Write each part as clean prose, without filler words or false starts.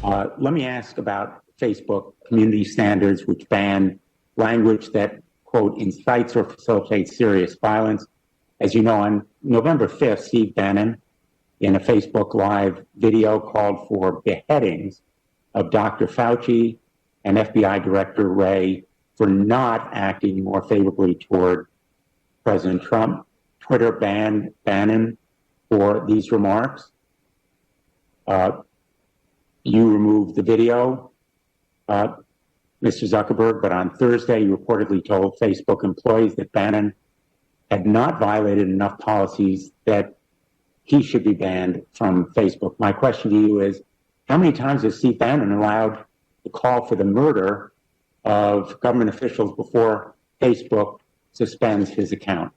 Let me ask about Facebook community standards, which ban language that, quote, incites or facilitates serious violence. As you know, on November 5th, Steve Bannon, in a Facebook Live video, called for beheadings of Dr. Fauci and FBI Director Wray for not acting more favorably toward President Trump. Twitter banned Bannon for these remarks. You removed the video, Mr. Zuckerberg, but on Thursday you reportedly told Facebook employees that Bannon had not violated enough policies that he should be banned from Facebook. My question to you is, how many times has Steve Bannon allowed the call for the murder of government officials before Facebook suspends his account?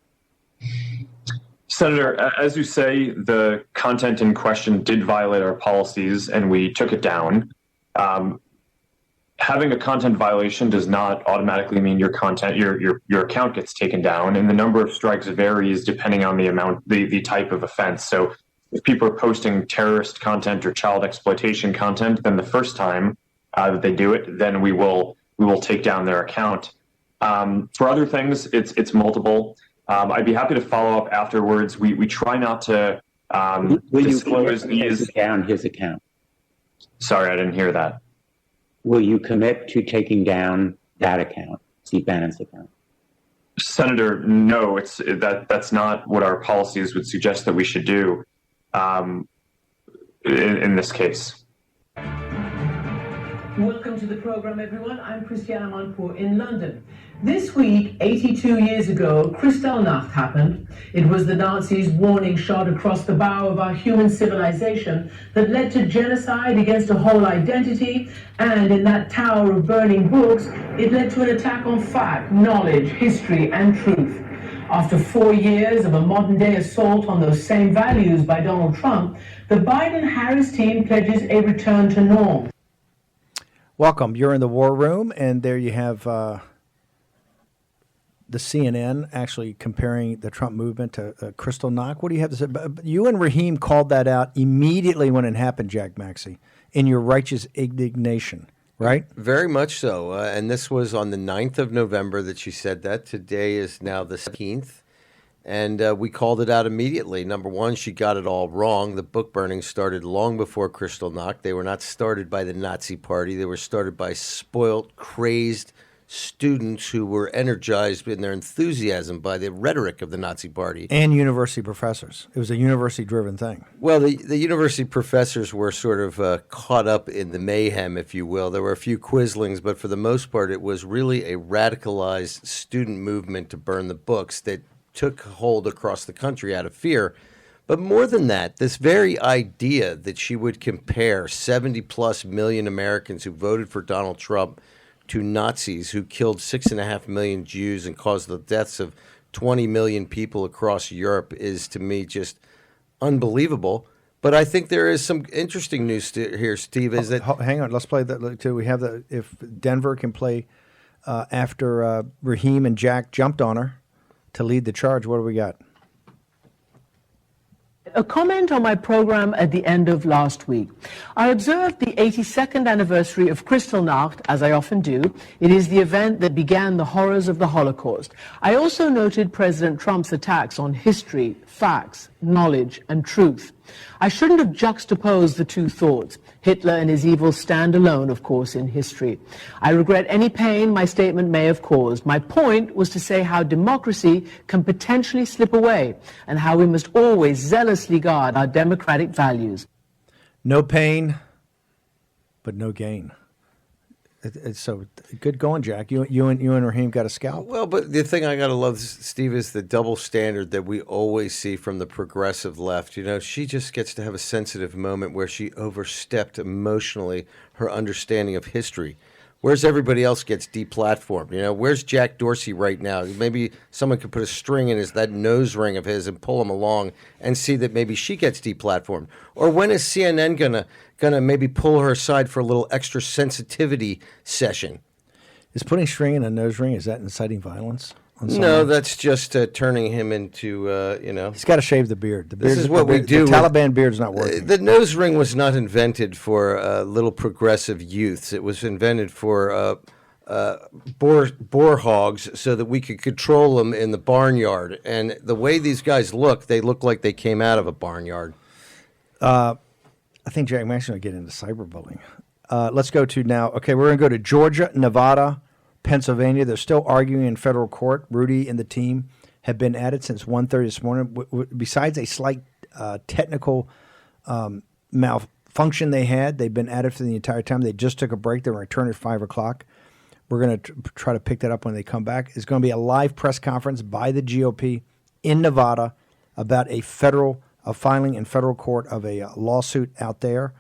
Senator, as you say, the content in question did violate our policies and we took it down. Having a content violation does not automatically mean your account gets taken down, and the number of strikes varies depending on the type of offense. So if people are posting terrorist content or child exploitation content, then the first time that they do it, then we will take down their account. For other things, it's multiple. I'd be happy to follow up afterwards. We try not to disclose these. Down his account. Sorry, I didn't hear that. Will you commit to taking down that account, Steve Bannon's account? Senator, no. That's not what our policies would suggest that we should do in this case. Welcome to the program, everyone. I'm Christiana Manpour in London. This week, 82 years ago, Kristallnacht happened. It was the Nazis' warning shot across the bow of our human civilization that led to genocide against a whole identity, and in that tower of burning books, it led to an attack on fact, knowledge, history, and truth. After 4 years of a modern-day assault on those same values by Donald Trump, the Biden-Harris team pledges a return to norm. Welcome. You're in the War Room, and there you have the CNN actually comparing the Trump movement to Kristallnacht. What do you have to say? You and Raheem called that out immediately when it happened, Jack Maxey, in your righteous indignation, right? Very much so. And this was on the 9th of November that she said that. Today is now the 17th. And we called it out immediately. Number one, she got it all wrong. The book burning started long before Kristallnacht. They were not started by the Nazi Party. They were started by spoilt, crazed students who were energized in their enthusiasm by the rhetoric of the Nazi Party. And university professors. It was a university-driven thing. Well, the university professors were sort of caught up in the mayhem, if you will. There were a few quislings, but for the most part, it was really a radicalized student movement to burn the books that took hold across the country out of fear. But more than that, this very idea that she would compare 70-plus million Americans who voted for Donald Trump to Nazis who killed 6.5 million Jews and caused the deaths of 20 million people across Europe is, to me, just unbelievable. But I think there is some interesting news here, Steve. Is that hang on? Let's play that too. We have if Denver can play after Raheem and Jack jumped on her to lead the charge. What do we got? A comment on my program at the end of last week. I observed the 82nd anniversary of Kristallnacht, as I often do. It is the event that began the horrors of the Holocaust. I also noted President Trump's attacks on history, facts, knowledge, and truth. I shouldn't have juxtaposed the two thoughts. Hitler and his evil stand alone, of course, in history. I regret any pain my statement may have caused. My point was to say how democracy can potentially slip away and how we must always zealously guard our democratic values. No pain, but no gain. It's so good going, Jack. You and Raheem got a scalp. Well, but the thing I got to love, Steve, is the double standard that we always see from the progressive left. You know, she just gets to have a sensitive moment where she overstepped emotionally her understanding of history. Whereas everybody else gets deplatformed. You know, where's Jack Dorsey right now? Maybe someone could put a string in that nose ring of his and pull him along and see that maybe she gets deplatformed. Or when is CNN gonna maybe pull her aside for a little extra sensitivity session? Is putting string in a nose ring, is that inciting violence? No, that's just turning him into, He's got to shave the beard. This is what we do. The Taliban beard's not working. The nose ring was not invented for little progressive youths. It was invented for boar hogs so that we could control them in the barnyard. And the way these guys look, they look like they came out of a barnyard. I think Jack Max's going to get into cyberbullying. Let's go to now. Okay, we're going to go to Georgia, Nevada, Pennsylvania. They're still arguing in federal court. Rudy and the team have been at it since 1:30 this morning. Besides a slight technical malfunction they had, they've been at it for the entire time. They just took a break. They were returning at 5 o'clock. We're going to try to pick that up when they come back. It's going to be a live press conference by the GOP in Nevada about a filing in federal court of a lawsuit out there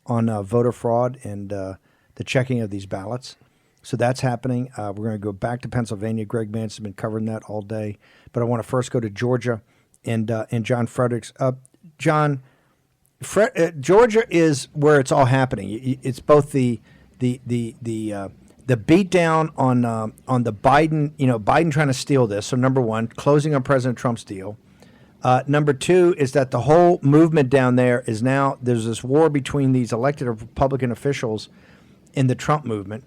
on voter fraud and the checking of these ballots. So that's happening. We're going to go back to Pennsylvania. Greg Mance has been covering that all day. But I want to first go to Georgia and John Fredericks. John, Georgia is where it's all happening. It's both the beatdown on the Biden, Biden trying to steal this. So number one, closing on President Trump's deal. Number two is that the whole movement down there is now there's this war between these elected Republican officials in the Trump movement.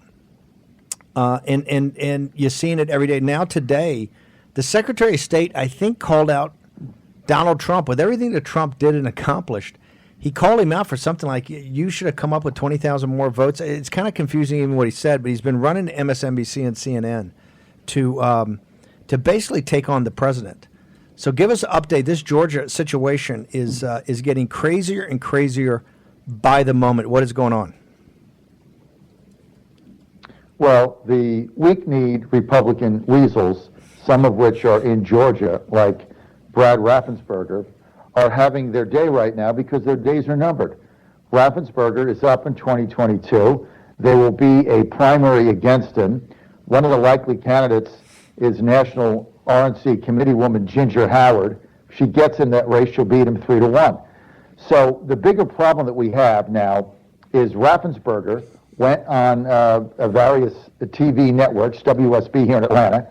And you're seeing it every day. Now today, the Secretary of State, I think, called out Donald Trump with everything that Trump did and accomplished. He called him out for something like, you should have come up with 20,000 more votes. It's kind of confusing even what he said, but he's been running to MSNBC and CNN to basically take on the president. So give us an update. This Georgia situation is getting crazier and crazier by the moment. What is going on? Well, the weak-kneed Republican weasels, some of which are in Georgia, like Brad Raffensperger, are having their day right now because their days are numbered. Raffensperger is up in 2022. There will be a primary against him. One of the likely candidates is National RNC Committeewoman Ginger Howard. If she gets in that race, she'll beat him 3-1. So the bigger problem that we have now is Raffensperger went on various TV networks, WSB here in Atlanta,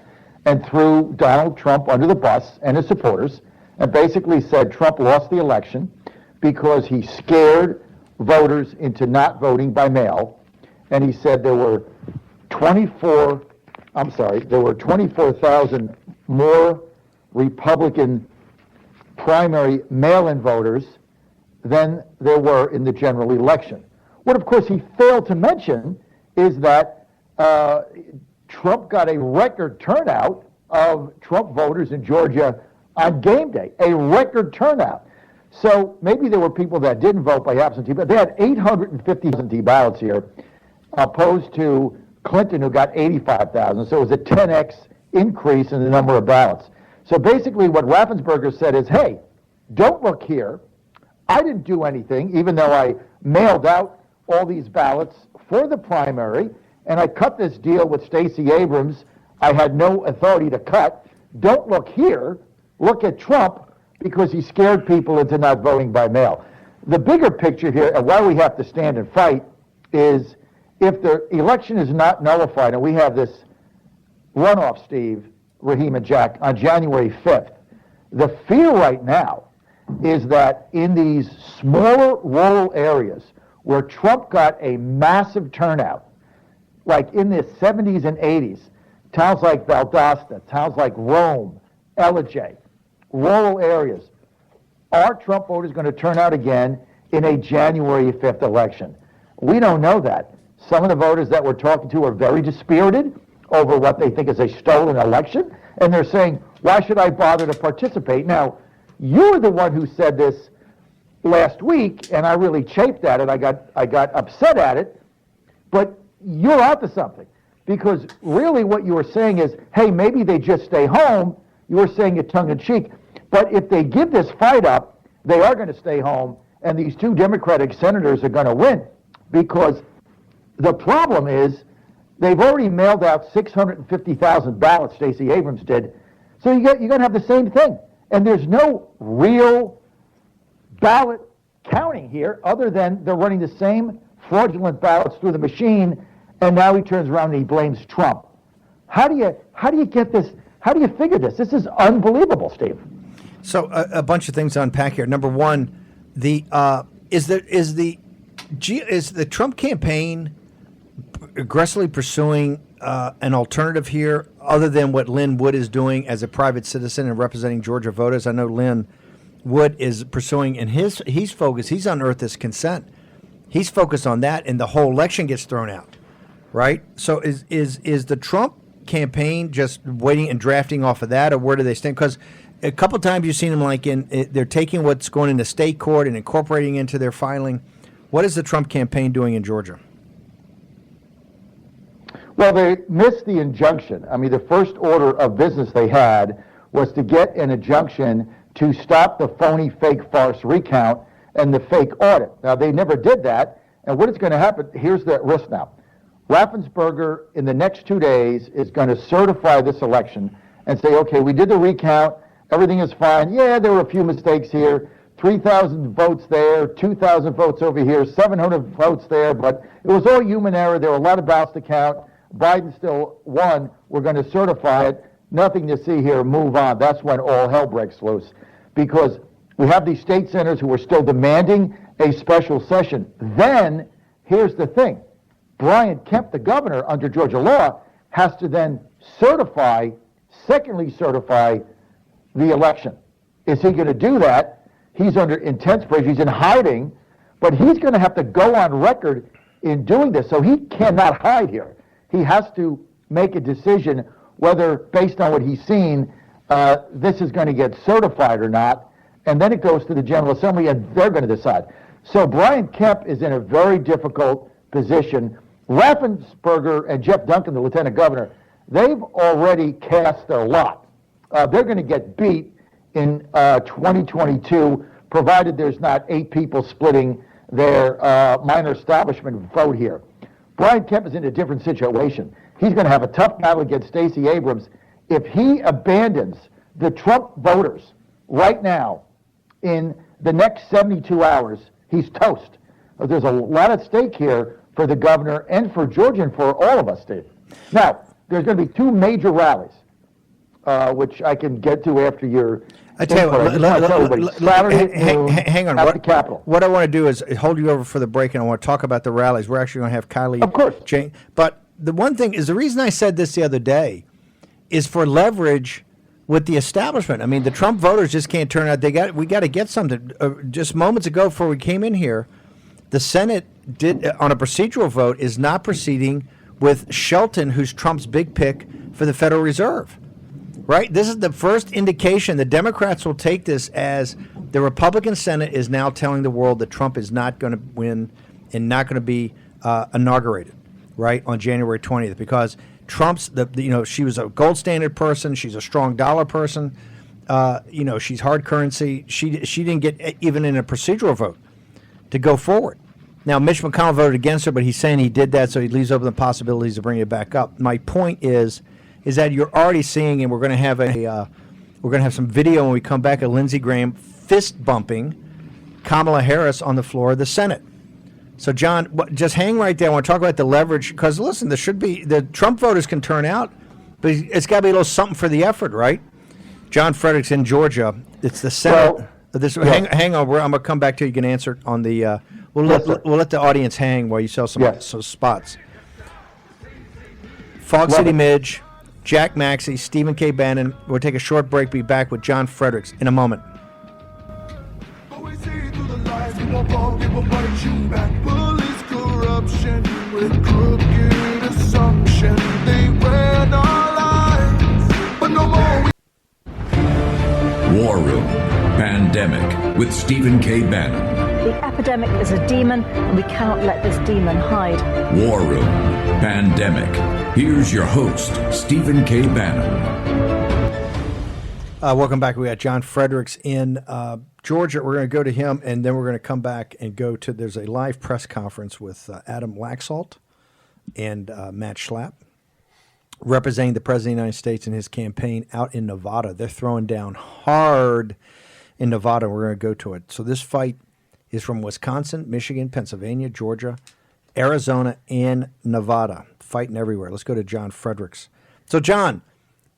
and threw Donald Trump under the bus and his supporters, and basically said Trump lost the election because he scared voters into not voting by mail. And he said there were 24,000 more Republican primary mail-in voters than there were in the general election. What, of course, he failed to mention is that Trump got a record turnout of Trump voters in Georgia on game day, a record turnout. So maybe there were people that didn't vote by absentee, but they had 850 absentee ballots here, opposed to Clinton, who got 85,000. So it was a 10x increase in the number of ballots. So basically what Raffensperger said is, hey, don't look here. I didn't do anything, even though I mailed out all these ballots for the primary, and I cut this deal with Stacey Abrams I had no authority to cut. Don't look here. Look at Trump, because he scared people into not voting by mail. The bigger picture here, and why we have to stand and fight, is if the election is not nullified, and we have this runoff, Steve, Raheem, and Jack, on January 5th, the fear right now is that in these smaller rural areas where Trump got a massive turnout, like in the 70s and 80s, towns like Valdosta, towns like Rome, Ellijay, rural areas, are Trump voters going to turn out again in a January 5th election? We don't know that. Some of the voters that we're talking to are very dispirited over what they think is a stolen election, and they're saying, why should I bother to participate? Now, you're the one who said this last week, and I really chafed at it. I got upset at it, but you're out to something, because really what you were saying is, hey, maybe they just stay home. You were saying it tongue-in-cheek, but if they give this fight up, they are going to stay home, and these two Democratic senators are going to win, because the problem is they've already mailed out 650,000 ballots, Stacey Abrams did, so you're going to have the same thing, and there's no real ballot counting here other than they're running the same fraudulent ballots through the machine, and now he turns around and he blames Trump. How do you get this How do you figure this? This is unbelievable, Steve. So a bunch of things to unpack here. Number one, is the Trump campaign aggressively pursuing an alternative here, other than what Lynn Wood is doing as a private citizen and representing Georgia voters? I know Lynn Wood is pursuing, and he's focused. He's unearthed this consent. He's focused on that, and the whole election gets thrown out, right? So is the Trump campaign just waiting and drafting off of that, or where do they stand? Because a couple times you've seen them they're taking what's going into state court and incorporating into their filing. What is the Trump campaign doing in Georgia? Well, they missed the injunction. I mean, the first order of business they had was to get an injunction to stop the phony, fake, farce recount and the fake audit. Now, they never did that, and what is going to happen, here's the risk now. Raffensperger, in the next 2 days, is going to certify this election and say, okay, we did the recount, everything is fine. Yeah, there were a few mistakes here, 3,000 votes there, 2,000 votes over here, 700 votes there, but it was all human error. There were a lot of ballots to count. Biden still won. We're going to certify it. Nothing to see here. Move on. That's when all hell breaks loose, because we have these state senators who are still demanding a special session. Then, here's the thing. Brian Kemp, the governor under Georgia law, has to then secondly certify the election. Is he going to do that? He's under intense pressure. He's in hiding, but he's going to have to go on record in doing this. So he cannot hide here. He has to make a decision whether, based on what he's seen, this is going to get certified or not. And then it goes to the General Assembly, and they're going to decide. So Brian Kemp is in a very difficult position. Raffensperger and Jeff Duncan, the lieutenant governor, they've already cast their lot. They're going to get beat in 2022, provided there's not 8 people splitting their minor establishment vote here. Brian Kemp is in a different situation. He's going to have a tough battle against Stacey Abrams. If he abandons the Trump voters right now, in the next 72 hours, he's toast. There's a lot at stake here for the governor and for Georgia and for all of us, Steve. Now, there's going to be 2 major rallies, which I can get to after your... I tell you what, hang on. At the Capitol. What I want to do is hold you over for the break, and I want to talk about the rallies. We're actually going to have Kylie. Of course. But the one thing is, the reason I said this the other day is for leverage with the establishment. I mean, the Trump voters just can't turn out. We got to get something. Just moments ago, before we came in here, the Senate did on a procedural vote is not proceeding with Shelton, who's Trump's big pick for the Federal Reserve. Right? This is the first indication. The Democrats will take this as the Republican Senate is now telling the world that Trump is not going to win and not going to be inaugurated, right, on January 20th, because Trump's, she was a gold standard person. She's a strong dollar person. She's hard currency. She didn't get even in a procedural vote to go forward. Now, Mitch McConnell voted against her, but he's saying he did that, so he leaves open the possibilities of bringing it back up. My point is that you're already seeing, and we're going to have some video when we come back of Lindsey Graham fist bumping Kamala Harris on the floor of the Senate. So, John, just hang right there. I want to talk about the leverage, because listen, the Trump voters can turn out, but it's got to be a little something for the effort, right? John Fredericks in Georgia. It's the Senate. Hang on. I'm going to come back to you. You can answer on the. We'll let the audience hang while you sell some spots. Fog City Midge, Jack Maxey, Stephen K. Bannon. We'll take a short break. Be back with John Fredericks in a moment. War Room Pandemic with Stephen K. Bannon. The epidemic is a demon, and we cannot let this demon hide. War Room Pandemic. Here's your host, Stephen K. Bannon. Welcome back. We got John Fredericks in Georgia. We're going to go to him, and then we're going to come back and go to, there's a live press conference with Adam Laxalt and Matt Schlapp, representing the President of the United States in his campaign out in Nevada. They're throwing down hard in Nevada. We're going to go to it. So this fight is from Wisconsin, Michigan, Pennsylvania, Georgia, Arizona, and Nevada. Fighting everywhere. Let's go to John Fredericks. So, John,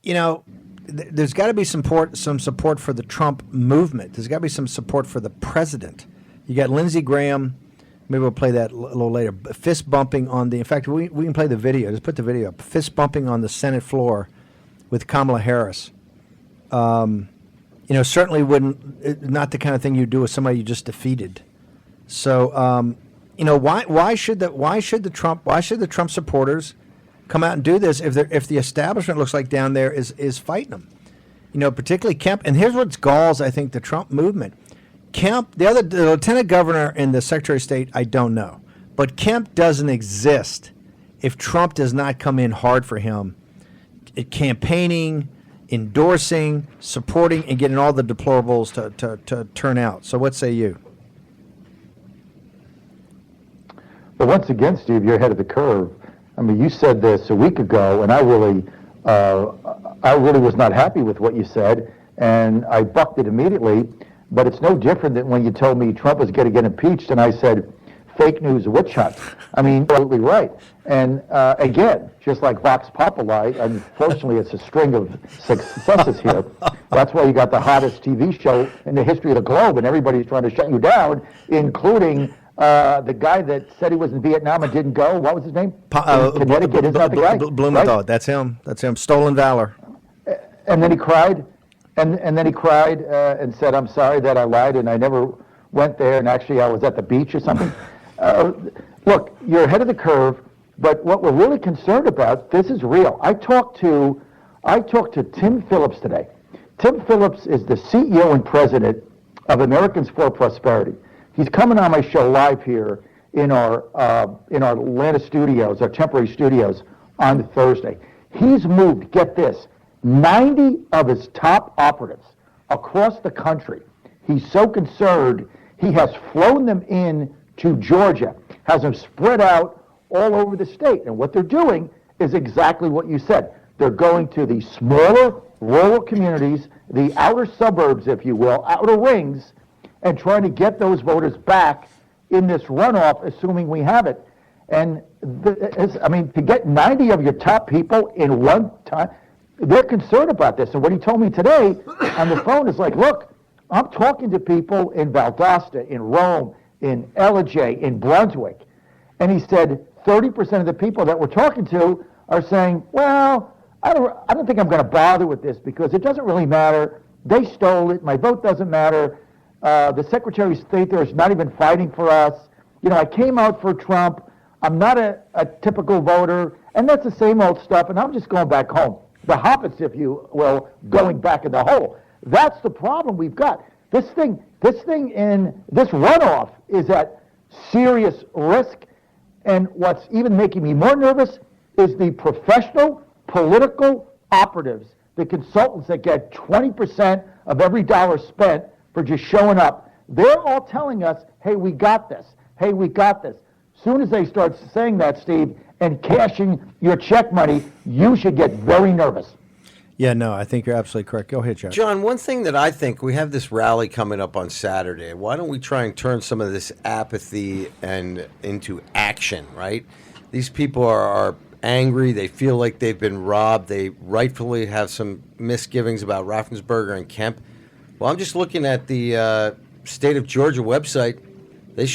you know, there's got to be some support for the Trump movement. There's got to be some support for the president. You got Lindsey Graham. Maybe we'll play that a little later. Fist bumping on the. In fact, we can play the video. Just put the video up. Fist bumping on the Senate floor with Kamala Harris. Certainly not the kind of thing you do with somebody you just defeated. So, why should the Trump supporters come out and do this if the establishment looks like down there is fighting them? Particularly Kemp. And here's what galls, I think, the Trump movement. Kemp, the lieutenant governor and the secretary of state, I don't know. But Kemp doesn't exist if Trump does not come in hard for him, campaigning, endorsing, supporting, and getting all the deplorables to turn out. So what say you? Well, once again, Steve, you're ahead of the curve. I mean, you said this a week ago, and I really was not happy with what you said, and I bucked it immediately. But it's no different than when you told me Trump was going to get impeached, and I said, fake news, witch hunt. I mean, absolutely right. And again, just like Vox Populi, unfortunately, it's a string of successes here. That's why you got the hottest TV show in the history of the globe, and everybody's trying to shut you down, including the guy that said he was in Vietnam and didn't go. What was his name? Connecticut, isn't that the guy? Blumenthal, right? That's him. Stolen valor. And then he cried. And then he cried and said, I'm sorry that I lied and I never went there, and actually I was at the beach or something. Look, you're ahead of the curve, but what we're really concerned about, this is real. I talked to Tim Phillips today. Tim Phillips is the CEO and president of Americans for Prosperity. He's coming on my show live here in our Atlanta studios, our temporary studios, on Thursday. He's moved, get this, 90 of his top operatives across the country. He's so concerned, he has flown them in to Georgia, has them spread out all over the state. And what they're doing is exactly what you said. They're going to the smaller rural communities, the outer suburbs, if you will, outer rings, and trying to get those voters back in this runoff, assuming we have it. And to get 90 of your top people in one time, they're concerned about this. And what he told me today on the phone is like, look, I'm talking to people in Valdosta, in Rome, in Ellijay, in Brunswick. And he said 30% of the people that we're talking to are saying, well, I don't think I'm going to bother with this because it doesn't really matter. They stole it. My vote doesn't matter. The Secretary of State there is not even fighting for us. I came out for Trump. I'm not a typical voter. And that's the same old stuff. And I'm just going back home. The hobbits, if you will, going back in the hole. That's the problem we've got. This thing in this runoff is at serious risk. And what's even making me more nervous is the professional political operatives, the consultants that get 20% of every dollar spent for just showing up. They're all telling us, hey, we got this. Hey, we got this. Soon as they start saying that, Steve, and cashing your check money, you should get very nervous. Yeah, no, I think you're absolutely correct. Go ahead, John. John, one thing that I think, we have this rally coming up on Saturday. Why don't we try and turn some of this apathy and into action, right? These people are angry. They feel like they've been robbed. They rightfully have some misgivings about Raffensperger and Kemp. Well, I'm just looking at the state of Georgia website. We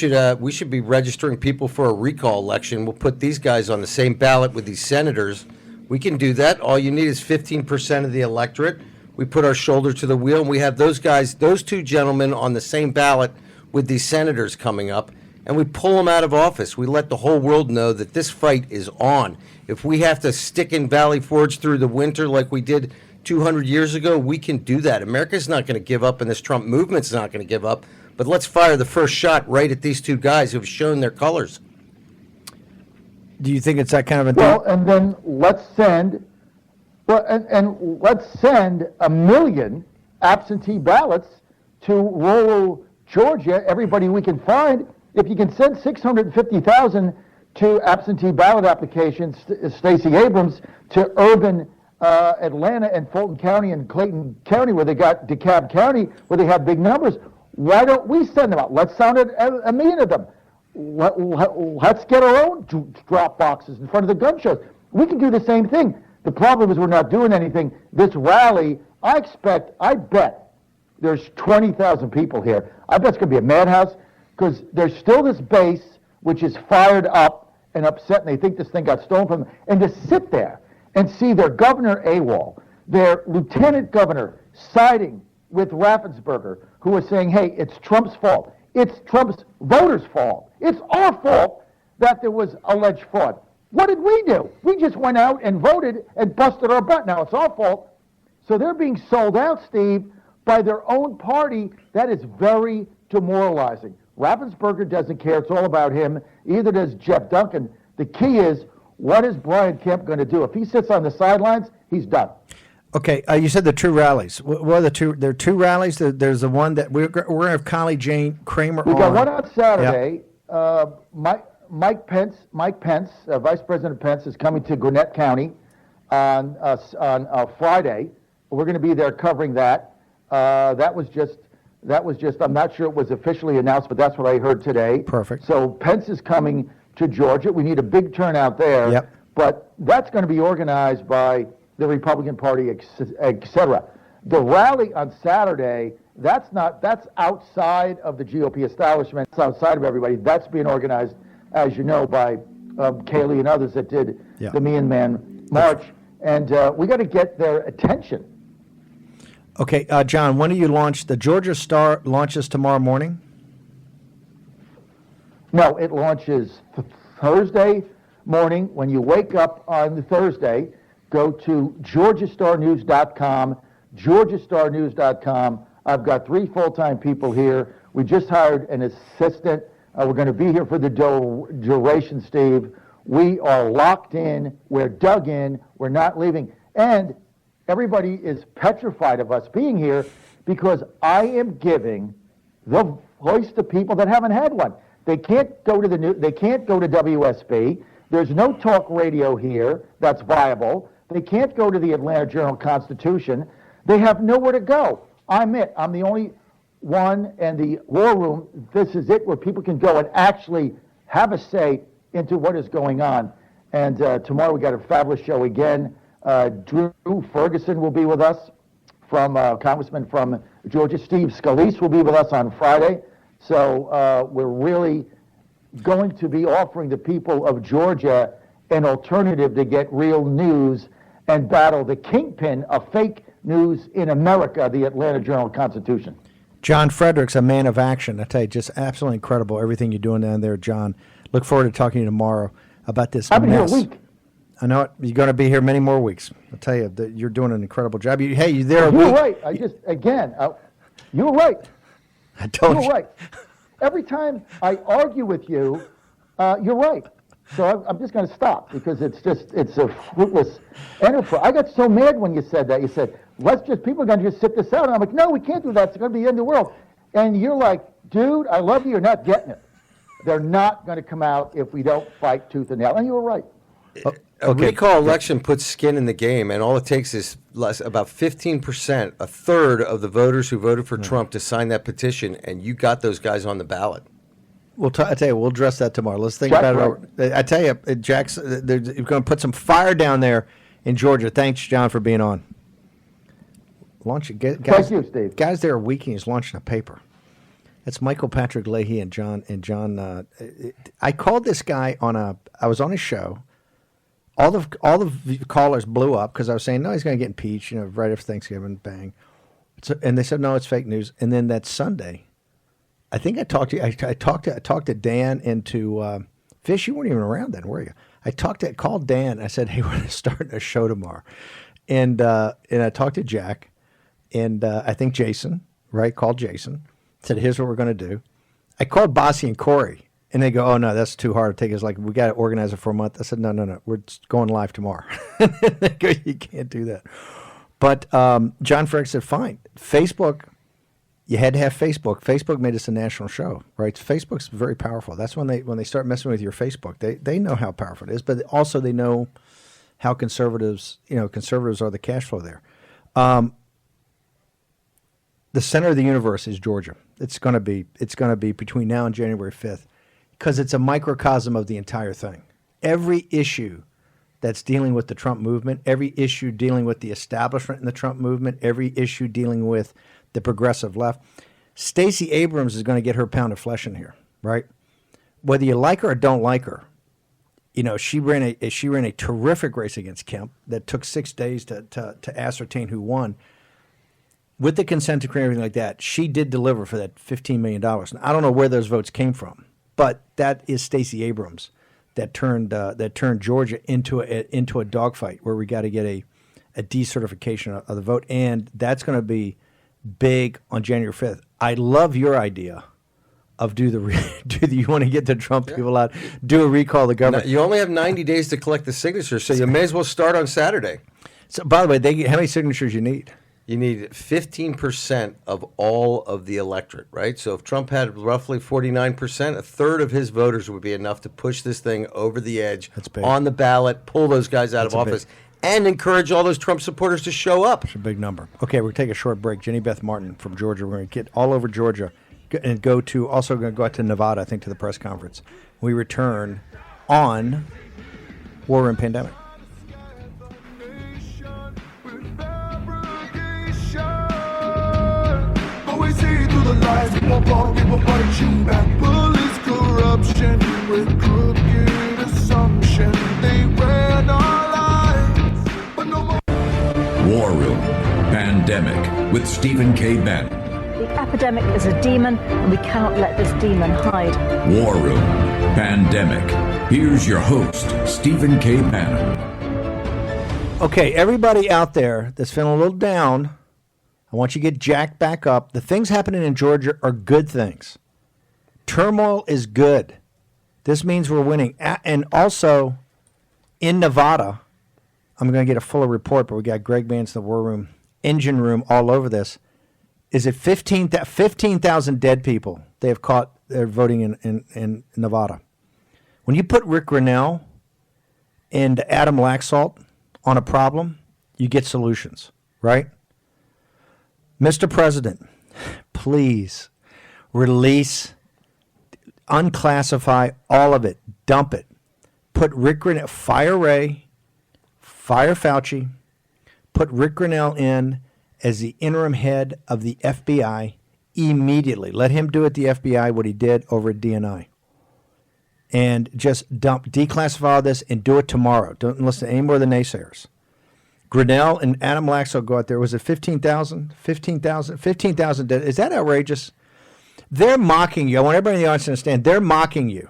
should be registering people for a recall election. We'll put these guys on the same ballot with these senators. We can do that. All you need is 15% of the electorate. We put our shoulder to the wheel, and we have those guys, those two gentlemen, on the same ballot with these senators coming up, and we pull them out of office. We let the whole world know that this fight is on. If we have to stick in Valley Forge through the winter like we did 200 years ago, we can do that. America's not going to give up, and this Trump movement's not going to give up. But let's fire the first shot right at these two guys who've shown their colors. Do you think it's that kind of a thing? Well, and then let's send 1 million absentee ballots to rural Georgia, everybody we can find. If you can send 650,000 to absentee ballot applications, Stacey Abrams, to urban Atlanta and Fulton County and Clayton County, where they got DeKalb County, where they have big numbers, why don't we send them out? Let's sound a million of them. Let's get our own drop boxes in front of the gun shows. We can do the same thing. The problem is we're not doing anything. This rally, I bet there's 20,000 people here. I bet it's going to be a madhouse because there's still this base which is fired up and upset, and they think this thing got stolen from them. And to sit there and see their governor AWOL, their lieutenant governor siding with Raffensperger, who was saying, hey, it's Trump's fault. It's Trump's voters' fault. It's our fault that there was alleged fraud. What did we do? We just went out and voted and busted our butt. Now it's our fault. So they're being sold out, Steve, by their own party. That is very demoralizing. Raffensperger doesn't care. It's all about him. Either does Jeff Duncan. The key is, what is Brian Kemp going to do? If he sits on the sidelines, he's done. Okay, you said the two rallies. What are the two? There are two rallies. There's the one that we're going to have Kylie, Jane, Kremer. We got one on Saturday. Yep. Mike Pence, Vice President Pence, is coming to Gwinnett County on Friday. We're going to be there covering that. That was just. I'm not sure it was officially announced, but that's what I heard today. Perfect. So Pence is coming to Georgia. We need a big turnout there. Yep. But that's going to be organized by the Republican Party, et cetera. The rally on Saturday, that's outside of the GOP establishment. It's outside of everybody. That's being organized, as you know, by Kylie and others that did the Me and Man March. And we got to get their attention. Okay, John, when do you launch? The Georgia Star launches tomorrow morning? No, it launches Thursday morning. When you wake up on the Thursday, go to georgiastarnews.com, georgiastarnews.com. I've got 3 full-time people here. We just hired an assistant. We're going to be here for the duration, Steve. We are locked in. We're dug in. We're not leaving. And everybody is petrified of us being here because I am giving the voice to people that haven't had one. They can't go to they can't go to WSB. There's no talk radio here that's viable. They can't go to the Atlanta Journal-Constitution. They have nowhere to go. I'm it. I'm the only one, and the War Room, this is it, where people can go and actually have a say into what is going on. And tomorrow we got a fabulous show again. Drew Ferguson will be with us, Congressman from Georgia. Steve Scalise will be with us on Friday. So we're really going to be offering the people of Georgia an alternative to get real news and battle the kingpin of fake news in America, the Atlanta Journal-Constitution. John Fredericks, a man of action. I tell you, just absolutely incredible everything you're doing down there, John. Look forward to talking to you tomorrow about this I've been mess. here a week. I know it. You're going to be here many more weeks. I'll tell you, that you're doing an incredible job. You're there a week. You're right. You're right. I told you. You're right. Every time I argue with you, you're right. So I'm just going to stop because it's a fruitless enterprise. I got so mad when you said that. You said, people are going to just sit this out. And I'm like, no, we can't do that. It's going to be the end of the world. And you're like, dude, I love you. You're not getting it. They're not going to come out if we don't fight tooth and nail. And you were right. A recall election puts skin in the game, and all it takes is about 15%, a third of the voters who voted for Trump to sign that petition, and you got those guys on the ballot. I tell you, we'll address that tomorrow. Let's think about it. I tell you, Jack's they're going to put some fire down there in Georgia. Thanks, John, for being on. Guys, thank you, Steve. Guys, there are weekends launching a paper. It's Michael Patrick Leahy and John. I called this guy I was on his show. All the callers blew up because I was saying, no, he's going to get impeached, right after Thanksgiving, bang. And they said, no, it's fake news. And then that Sunday, I think I talked to Dan and to Fish. You weren't even around then, were you? Called Dan. I said, hey, we're starting a show tomorrow. And I talked to Jack and I think Jason, right? Called Jason. Said, here's what we're going to do. I called Bossy and Corey. And they go, oh, no, that's too hard to take. It's like, we got to organize it for a month. I said, no. We're going live tomorrow. They go, you can't do that. But John Fredericks said, fine. Facebook, you had to have Facebook. Facebook made us a national show, right? Facebook's very powerful. That's when they start messing with your Facebook. They know how powerful it is, but also they know how conservatives are the cash flow there. The center of the universe is Georgia. It's going to be between now and January 5th. Because it's a microcosm of the entire thing. Every issue that's dealing with the Trump movement, every issue dealing with the establishment in the Trump movement, every issue dealing with the progressive left. Stacey Abrams is going to get her pound of flesh in here, right? Whether you like her or don't like her, you know, she ran a terrific race against Kemp that took 6 days to ascertain who won. With the consent decree and everything like that, she did deliver for that $15 million. Now, I don't know where those votes came from, but that is Stacey Abrams that turned Georgia into a dogfight where we got to get a decertification of the vote, and that's going to be big on January 5th. I love your idea of you want to get the Trump people out, do a recall of the government. No, you only have 90 days to collect the signatures, so you may as well start on Saturday. So, by the way, how many signatures you need? You need 15% of all of the electorate, right? So if Trump had roughly 49%, a third of his voters would be enough to push this thing over the edge on the ballot, pull those guys out of office, and encourage all those Trump supporters to show up. It's a big number. Okay, we're going to take a short break. Jenny Beth Martin from Georgia. We're going to get all over Georgia and going to go out to Nevada, I think, to the press conference. We return on War Room Pandemic. The lies, people bought, people bite you back. Police corruption with crooked assumption. They ran our lives, but no more. War Room Pandemic with Stephen K. Bannon. The epidemic is a demon, and we cannot let this demon hide. War Room Pandemic. Here's your host, Stephen K. Bannon. Okay, everybody out there that's feeling a little down, I want you to get jacked back up. The things happening in Georgia are good things. Turmoil is good. This means we're winning. And also, in Nevada, I'm going to get a fuller report, but we got Greg Mann's in the War Room, engine room all over this. Is it 15,000 dead people they have caught? They're voting in Nevada. When you put Rick Grinnell and Adam Laxalt on a problem, you get solutions, right? Mr. President, please release, unclassify all of it, dump it. Put Rick Grinnell, fire Ray, fire Fauci, put Rick Grinnell in as the interim head of the FBI immediately. Let him do at the FBI what he did over at DNI. And just declassify all this and do it tomorrow. Don't listen to any more of the naysayers. Grinnell and Adam Laxalt go out there. Was it 15,000? 15,000 dead. Is that outrageous? They're mocking you. I want everybody in the audience to understand. They're mocking you.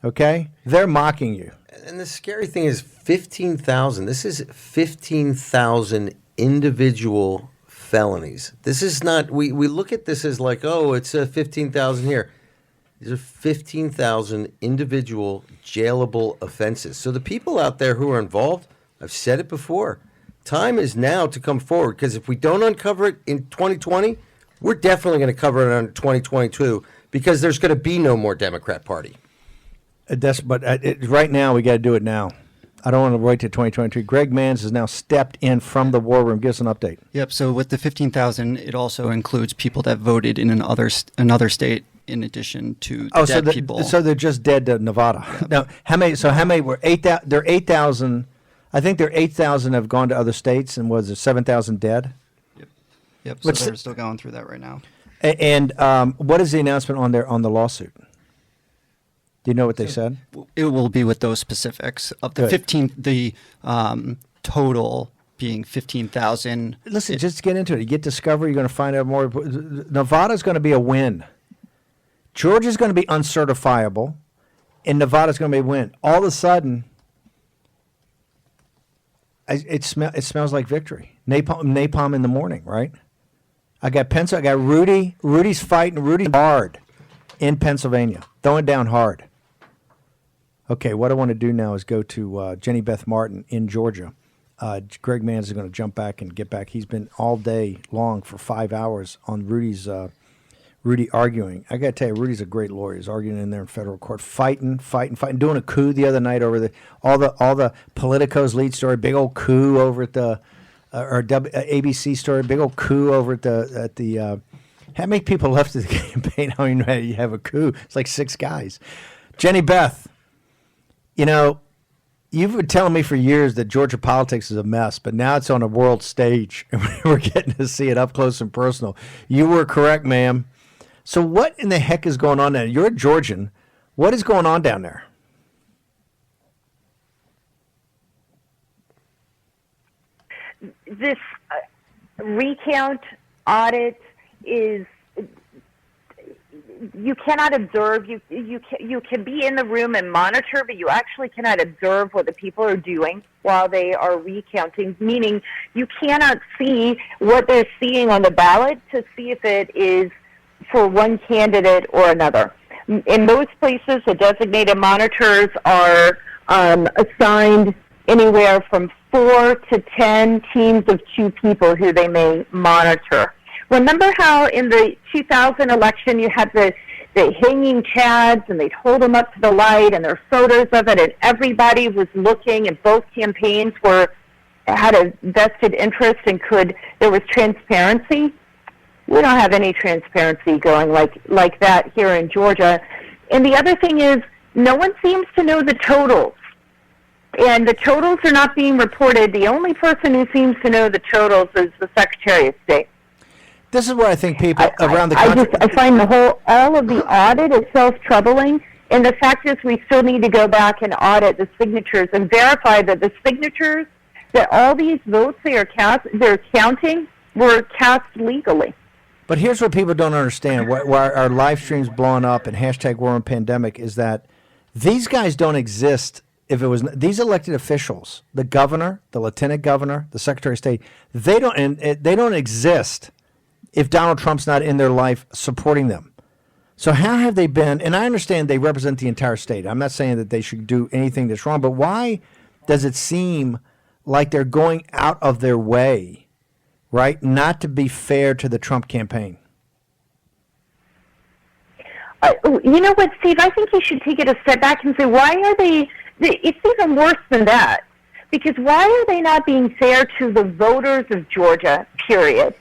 Okay? They're mocking you. And the scary thing is 15,000. This is 15,000 individual felonies. This is not, we look at this as like, oh, it's 15,000 here. These are 15,000 individual jailable offenses. So the people out there who are involved, I've said it before, time is now to come forward, because if we don't uncover it in 2020, we're definitely going to cover it in 2022, because there's going to be no more Democrat Party. Right now, we got to do it now. I don't want to wait to 2023. Greg Mans has now stepped in from the War Room. Give us an update. Yep. So with the 15,000, it also includes people that voted in another state in addition to the dead people. So they're just dead to Nevada. Yep. Now, how many were 8,000? There are 8,000. I think there are 8,000 have gone to other states, and was there 7,000 dead? Yep. So they're still going through that right now. And what is the announcement on the lawsuit? Do you know what they said? It will be with those specifics of the 15. The total being 15,000. Listen, just get into it. You get Discovery, you're going to find out more. Nevada's going to be a win. Georgia's going to be uncertifiable, and Nevada's going to be a win. All of a sudden, it smells like victory. Napalm in the morning, right? I got Rudy. Rudy's fighting. Rudy's hard in Pennsylvania, throwing down hard. Okay, what I want to do now is go to Jenny Beth Martin in Georgia. Greg Mans is going to jump back and get back. He's been all day long for 5 hours on Rudy arguing. I got to tell you, Rudy's a great lawyer. He's arguing in there in federal court, fighting, doing a coup the other night over all the Politico's lead story, big old coup over at the ABC story, big old coup over at the. How many people left the campaign? How you know you have a coup? It's like 6 guys. Jenny Beth, you You've been telling me for years that Georgia politics is a mess, but now it's on a world stage, and we're getting to see it up close and personal. You were correct, ma'am. So what in the heck is going on there? You're a Georgian. What is going on down there? This recount audit is, you cannot observe. You can be in the room and monitor, but you actually cannot observe what the people are doing while they are recounting, meaning you cannot see what they're seeing on the ballot to see if it is for one candidate or another. In most places, the designated monitors are assigned anywhere from 4 to 10 teams of 2 people who they may monitor. Remember how in the 2000 election you had the hanging chads and they'd hold them up to the light and there are photos of it and everybody was looking and both campaigns had a vested interest and there was transparency? We don't have any transparency going like that here in Georgia. And the other thing is, no one seems to know the totals. And the totals are not being reported. The only person who seems to know the totals is the Secretary of State. This is where I think people around the country... I find all of the audit itself troubling. And the fact is we still need to go back and audit the signatures and verify that the signatures, that all these votes they're counting were cast legally. But here's what people don't understand, why our live stream's blowing up and hashtag war on pandemic, is that these guys don't exist if it was these elected officials, the governor, the lieutenant governor, the secretary of state, they don't exist if Donald Trump's not in their life supporting them. So how have they been, and I understand they represent the entire state. I'm not saying that they should do anything that's wrong, but why does it seem like they're going out of their way, right, not to be fair to the Trump campaign? You know what, Steve? I think you should take it a step back and say, why are they... It's even worse than that. Because why are they not being fair to the voters of Georgia, period?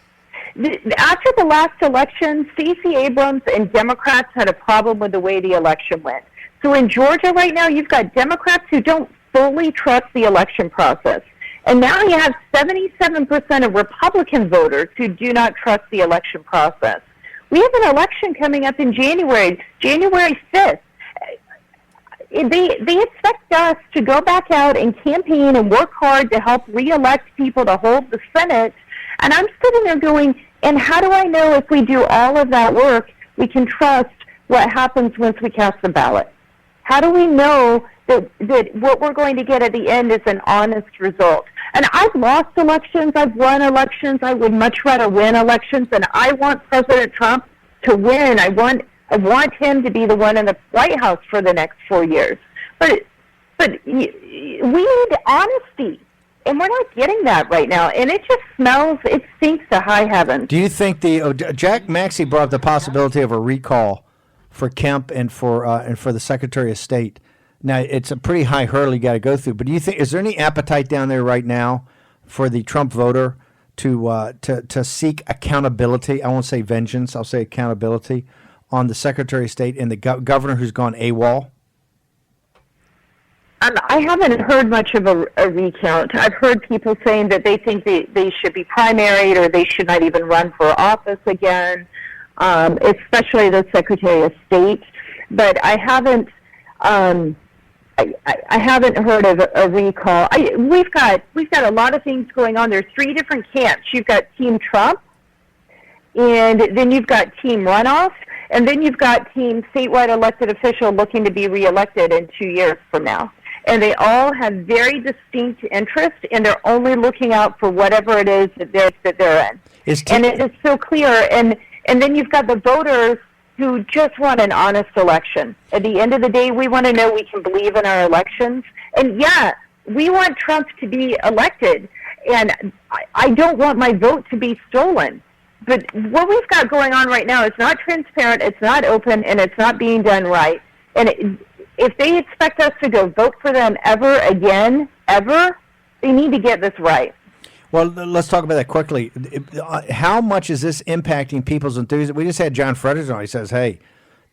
After the last election, Stacey Abrams and Democrats had a problem with the way the election went. So in Georgia right now, you've got Democrats who don't fully trust the election process. And now you have 77% of Republican voters who do not trust the election process. We have an election coming up in January 5th. They expect us to go back out and campaign and work hard to help reelect people to hold the Senate. And I'm sitting there going, and how do I know if we do all of that work, we can trust what happens once we cast the ballot? How do we know that what we're going to get at the end is an honest result? And I've lost elections, I've won elections, I would much rather win elections, and I want President Trump to win. I want him to be the one in the White House for the next 4 years. But we need honesty, and we're not getting that right now. And it just it stinks to high heaven. Do you think Jack Maxey brought up the possibility of a recall for Kemp and for the Secretary of State? Now, it's a pretty high hurdle you got to go through, but do you think, is there any appetite down there right now for the Trump voter to seek accountability? I won't say vengeance, I'll say accountability on the Secretary of State and the governor who's gone AWOL? I haven't heard much of a recount. I've heard people saying that they think they should be primaried or they should not even run for office again, especially the Secretary of State. But I haven't heard of a recall. We've got a lot of things going on. There's 3 different camps. You've got Team Trump, and then you've got Team Runoff, and then you've got Team Statewide Elected Official looking to be reelected in 2 years from now. And they all have very distinct interests, and they're only looking out for whatever it is that they're in. And it is so clear. And then you've got the voters who just want an honest election. At the end of the day, we want to know we can believe in our elections. And yeah, we want Trump to be elected, and I don't want my vote to be stolen. But what we've got going on right now is not transparent, it's not open, and it's not being done right. And if they expect us to go vote for them ever again, they need to get this right. Well, let's talk about that quickly. How much is this impacting people's enthusiasm? We just had John Fredericks on. He says, hey,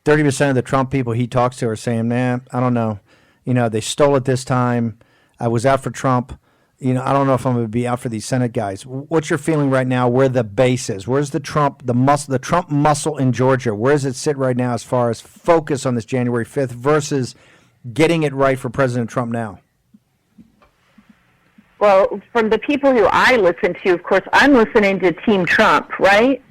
30% of the Trump people he talks to are saying, nah, I don't know. You know, they stole it this time. I was out for Trump. You know, I don't know if I'm going to be out for these Senate guys. What's your feeling right now where the base is? Where's the Trump muscle in Georgia? Where does it sit right now as far as focus on this January 5th versus getting it right for President Trump now? Well, from the people who I listen to, of course, I'm listening to Team Trump, right?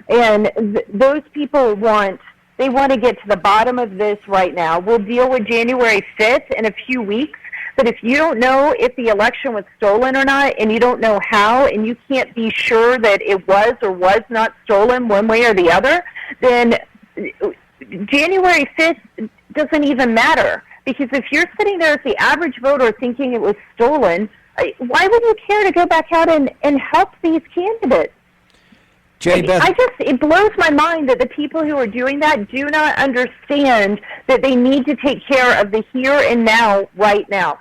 And those people want to get to the bottom of this right now. We'll deal with January 5th in a few weeks, but if you don't know if the election was stolen or not, and you don't know how, and you can't be sure that it was or was not stolen one way or the other, then January 5th doesn't even matter. Because if you're sitting there as the average voter thinking it was stolen, why would you care to go back out and help these candidates? Beth. It blows my mind that the people who are doing that do not understand that they need to take care of the here and now right now.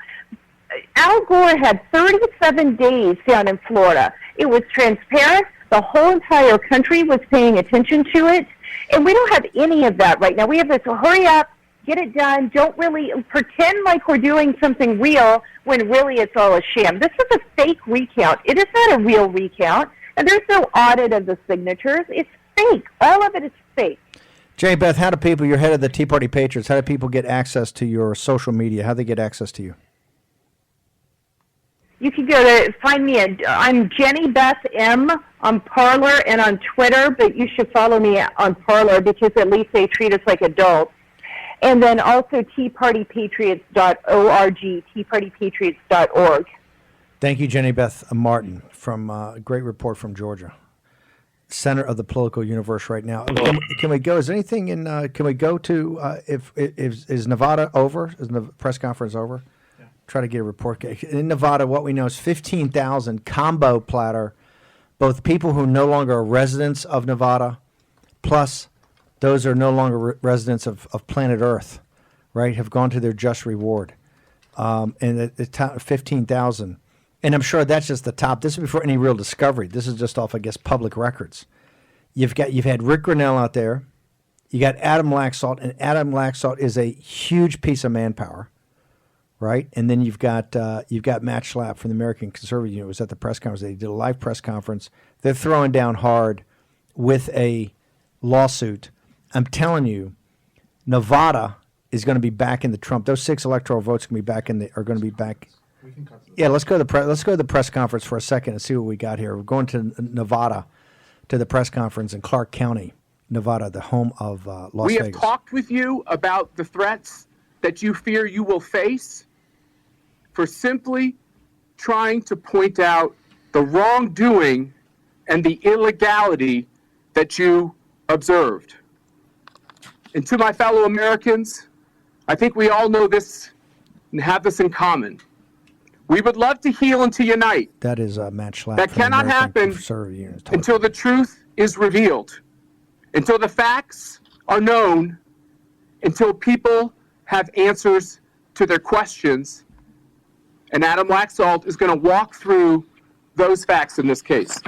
Al Gore had 37 days down in Florida. It was transparent. The whole entire country was paying attention to it. And we don't have any of that right now. We have this hurry up, get it done, don't really pretend like we're doing something real when really it's all a sham. This is a fake recount. It is not a real recount. And there's no audit of the signatures. It's fake. All of it is fake. Beth, how do people, you're head of the Tea Party Patriots, how do people get access to your social media? How do they get access to you? You can go to, find me I'm Jenny Beth M on Parler and on Twitter, but you should follow me on Parler because at least they treat us like adults. And then also teapartypatriots.org, teapartypatriots.org. Thank you, Jenny Beth Martin, from a great report from Georgia, center of the political universe right now. Can we go? Is anything in? Can we go to? Is Nevada over? Is the press conference over? Yeah. Try to get a report. In Nevada, what we know is 15,000 combo platter, both people who no longer are residents of Nevada, plus those who are no longer residents of planet Earth, right? Have gone to their just reward, and the 15,000. And I'm sure that's just the top. This is before any real discovery. This is just off, I guess, public records. You've had Rick Grinnell out there. You got Adam Laxalt, and Adam Laxalt is a huge piece of manpower, right? And then you've got Matt Schlapp from the American Conservative Union was at the press conference. They did a live press conference. They're throwing down hard with a lawsuit. I'm telling you, Nevada is going to be back in the Trump. Those 6 electoral votes are going to be back. Yeah, let's go to the press conference for a second and see what we got here. We're going to Nevada, to the press conference in Clark County, Nevada, the home of Las Vegas. We have talked with you about the threats that you fear you will face for simply trying to point out the wrongdoing and the illegality that you observed. And to my fellow Americans, I think we all know this and have this in common. We would love to heal and to unite. That is Matt Schlapp. That cannot happen until the truth is revealed, until the facts are known, until people have answers to their questions. And Adam Laxalt is going to walk through those facts in this case.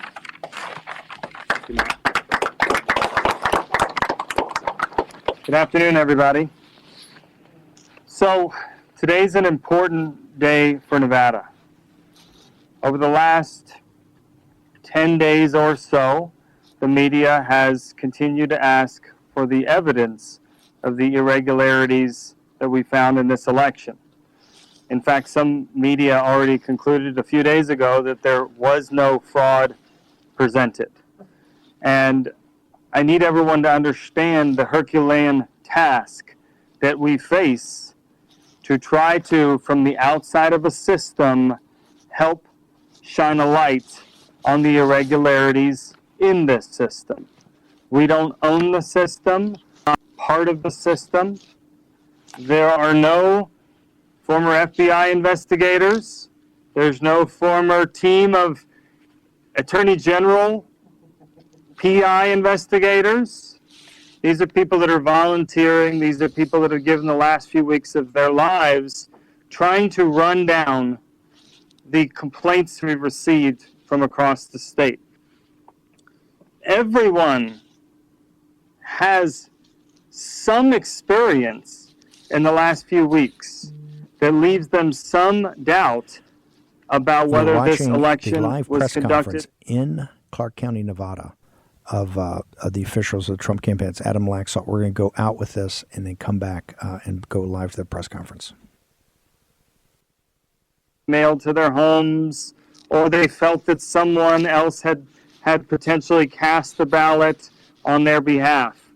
Good afternoon, everybody. So today's an important day for Nevada. Over the last 10 days or so, the media has continued to ask for the evidence of the irregularities that we found in this election. In fact, some media already concluded a few days ago that there was no fraud presented. And I need everyone to understand the Herculean task that we face to try to, from the outside of a system, help shine a light on the irregularities in this system. We don't own the system, we're not part of the system. There are no former FBI investigators. There's no former team of Attorney General, PI investigators. These are people that are volunteering. These are people that have given the last few weeks of their lives trying to run down the complaints we've received from across the state. Everyone has some experience in the last few weeks that leaves them some doubt about We're whether this watching election the live was press conducted. conference in Clark County, Nevada, of the officials of the Trump campaign. It's Adam Laxalt. We're going to go out with this and then come back and go live to the press conference. Mailed to their homes, or they felt that someone else had potentially cast the ballot on their behalf.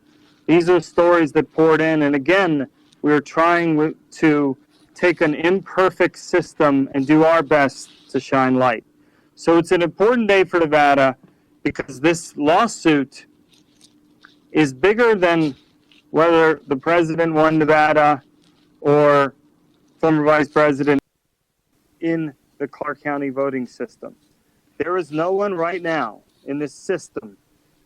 These are stories that poured in, and again, we're trying to take an imperfect system and do our best to shine light. So it's an important day for Nevada because this lawsuit is bigger than whether the president won Nevada or former vice president in the Clark County voting system. There is no one right now in this system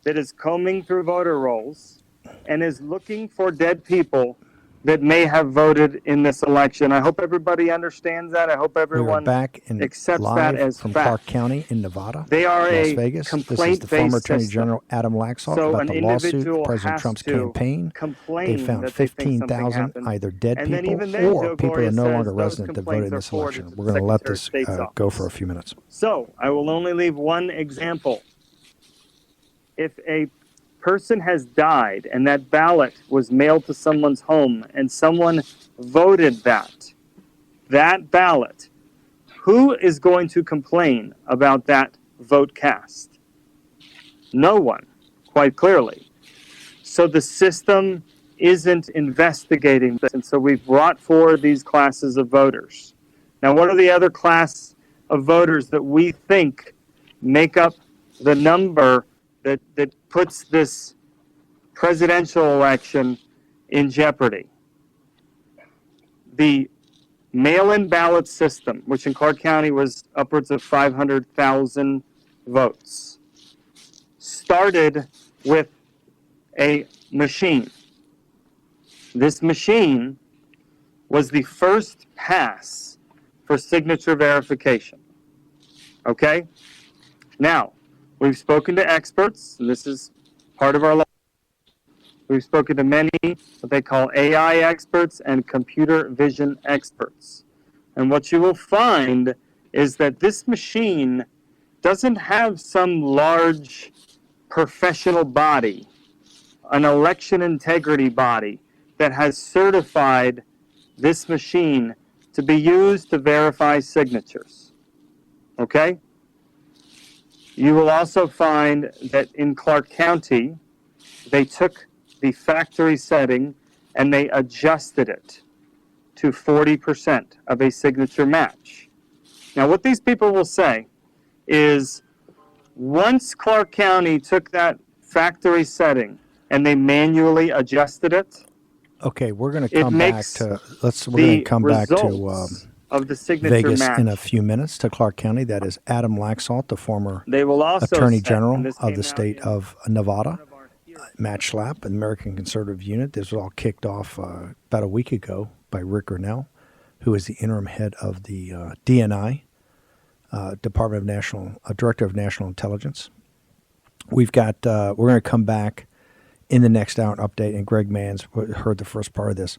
that is combing through voter rolls and is looking for dead people that may have voted in this election. I hope everybody understands that. I hope everyone accepts that as from fact. Clark County in Nevada, They are Las a Vegas. This is the complaint-based former Attorney system. General Adam Laxalt So about an the lawsuit individual President has Trump's to campaign. complain They found that they think something 15,000 happened. either dead And then people even then, or Joe people that Gloria are no says longer those resident that voted in complaints this are forwarded election. to We're the going to let Secretary this of State's go office. for a few minutes. So I will only leave one example. If a person has died and that ballot was mailed to someone's home and someone voted that ballot, who is going to complain about that vote cast? No one, quite clearly. So the system isn't investigating this, and so we've brought forward these classes of voters. Now, what are the other class of voters that we think make up the number that puts this presidential election in jeopardy? The mail-in ballot system, which in Clark County was upwards of 500,000 votes, started with a machine. This machine was the first pass for signature verification. Okay? Now, we've spoken to experts, and this is part of our law. We've spoken to many what they call AI experts and computer vision experts. And what you will find is that this machine doesn't have some large professional body, an election integrity body that has certified this machine to be used to verify signatures. Okay? You will also find that in Clark County, they took the factory setting and they adjusted it to 40% of a signature match. Now, what these people will say is once Clark County took that factory setting and they manually adjusted it, Okay, we're going to it come back makes to we're going to come back to results of the signature Vegas match. in a few minutes to Clark County. That is Adam Laxalt, the former They will also Attorney say, General and this of came the out state in of Nevada. Match slap, an American Conservative Unit. This was all kicked off about a week ago by Rick Grinnell, who is the interim head of the DNI, Department of National Director of National Intelligence. We've got we're going to come back in the next hour and update, and Greg Manns heard the first part of this.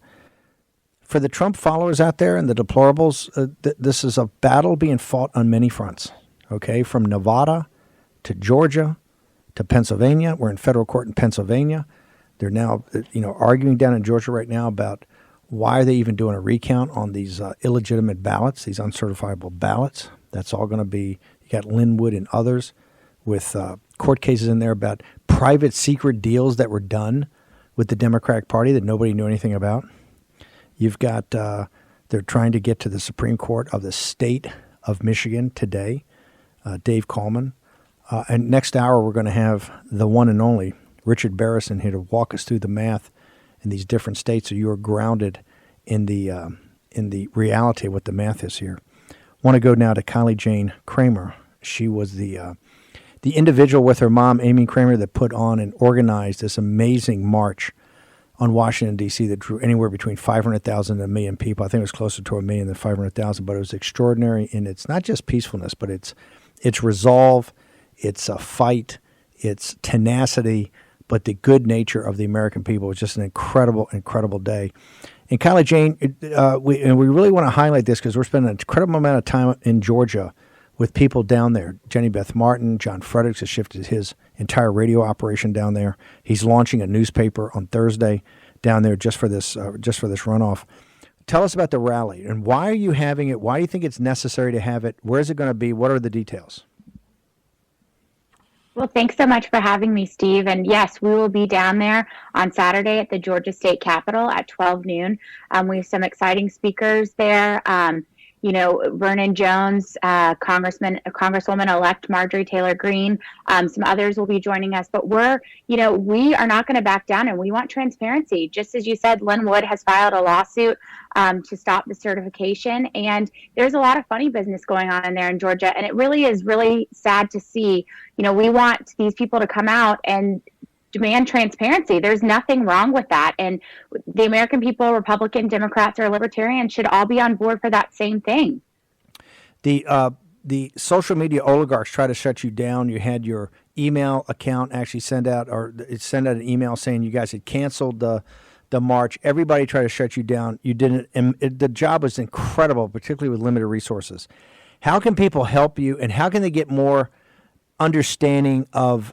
For the Trump followers out there and the deplorables, this is a battle being fought on many fronts. Okay, from Nevada to Georgia to Pennsylvania. We're in federal court in Pennsylvania. They're now, arguing down in Georgia right now about why are they even doing a recount on these illegitimate ballots, these uncertifiable ballots. That's all going to be, you got Linwood and others with court cases in there about private secret deals that were done with the Democratic Party that nobody knew anything about. You've got, they're trying to get to the Supreme Court of the state of Michigan today, Dave Coleman. And next hour, we're going to have the one and only Richard Barrison here to walk us through the math in these different states, so you are grounded in the reality of what the math is here. Want to go now to Kylie Jane Kremer. She was the individual with her mom, Amy Kremer, that put on and organized this amazing march on Washington, D.C. that drew anywhere between 500,000 and 1 million people. I think it was closer to 1 million than 500,000, but it was extraordinary in its not just peacefulness, but its resolve, its a fight, its tenacity, but the good nature of the American people. It was just an incredible, incredible day. And Kylie Jane, we really want to highlight this because we're spending an incredible amount of time in Georgia with people down there. Jenny Beth Martin, John Fredericks has shifted his entire radio operation down there. He's launching a newspaper on Thursday down there just for this runoff. Tell us about the rally and why are you having it? Why do you think it's necessary to have it? Where is it going to be? What are the details? Well, thanks so much for having me, Steve. And yes, we will be down there on Saturday at the Georgia State Capitol at 12 noon. We have some exciting speakers there. Vernon Jones, Congresswoman-elect Marjorie Taylor Greene, some others will be joining us. But we are not going to back down, and we want transparency. Just as you said, Lynn Wood has filed a lawsuit to stop the certification, and there's a lot of funny business going on in there in Georgia, and it really is really sad to see. We want these people to come out and demand transparency. There's nothing wrong with that. And the American people, Republican, Democrats, or Libertarians should all be on board for that same thing. The social media oligarchs try to shut you down. You had your email account actually send out an email saying you guys had canceled the march. Everybody tried to shut you down. You didn't. And the job was incredible, particularly with limited resources. How can people help you, and how can they get more understanding of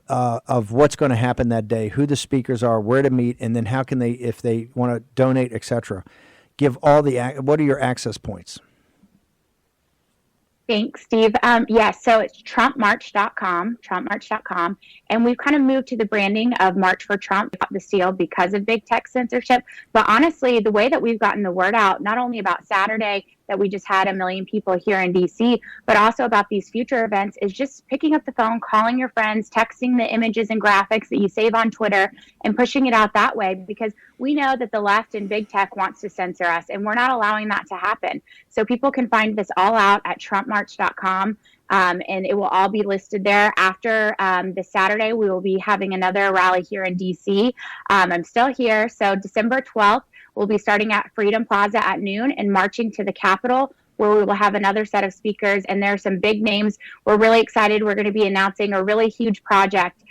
what's going to happen that day, who the speakers are, where to meet, and then how can they, if they want to donate, etc., give what are your access points? Thanks, Steve. Yes, so it's trumpmarch.com, and we've kind of moved to the branding of March for Trump, the seal, because of big tech censorship. But honestly, the way that we've gotten the word out, not only about Saturday, that we just had 1 million people here in DC, but also about these future events, is just picking up the phone, calling your friends, texting the images and graphics that you save on Twitter, and pushing it out that way, because we know that the left and big tech wants to censor us, and we're not allowing that to happen. So people can find this all out at trumpmarch.com. And it will all be listed there. After this Saturday, we will be having another rally here in DC. I'm still here. So December 12th, we'll be starting at Freedom Plaza at noon and marching to the Capitol, where we will have another set of speakers. And there are some big names. We're really excited. We're going to be announcing a really huge project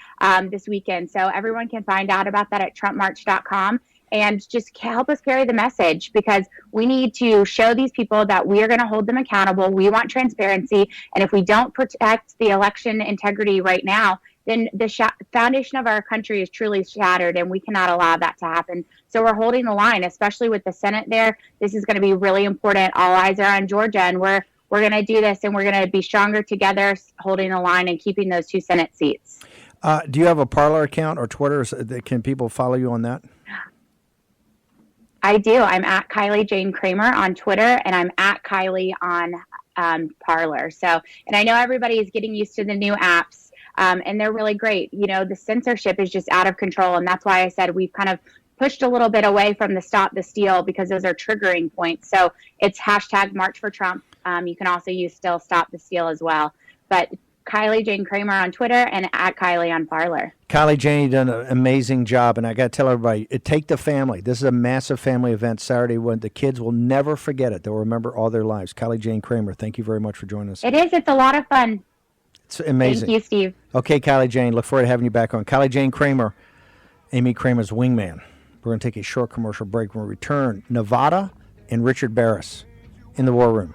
this weekend. So everyone can find out about that at trumpmarch.com. And just help us carry the message, because we need to show these people that we are going to hold them accountable. We want transparency. And if we don't protect the election integrity right now, then the foundation of our country is truly shattered, and we cannot allow that to happen. So we're holding the line, especially with the Senate there. This is going to be really important. All eyes are on Georgia, and we're going to do this, and we're going to be stronger together, holding the line and keeping those 2 Senate seats. Do you have a Parler account or Twitter? Can people follow you on that? I do. I'm at Kylie Jane Kremer on Twitter, and I'm at Kylie on Parler. So, and I know everybody is getting used to the new apps, and they're really great. The censorship is just out of control, and that's why I said we've kind of pushed a little bit away from the Stop the Steal, because those are triggering points. So it's hashtag March for Trump. You can also use still Stop the Steal as well. But Kylie Jane Kremer on Twitter and at Kylie on Parler. Kylie Jane, you've done an amazing job, and I got to tell everybody, take the family. This is a massive family event Saturday when the kids will never forget it. They'll remember all their lives. Kylie Jane Kremer, thank you very much for joining us. It is. It's a lot of fun. It's amazing. Thank you, Steve. Okay, Kylie Jane, look forward to having you back on. Kylie Jane Kremer, Amy Kramer's wingman. We're going to take a short commercial break. When we return, Nevada and Richard Barris in the War Room.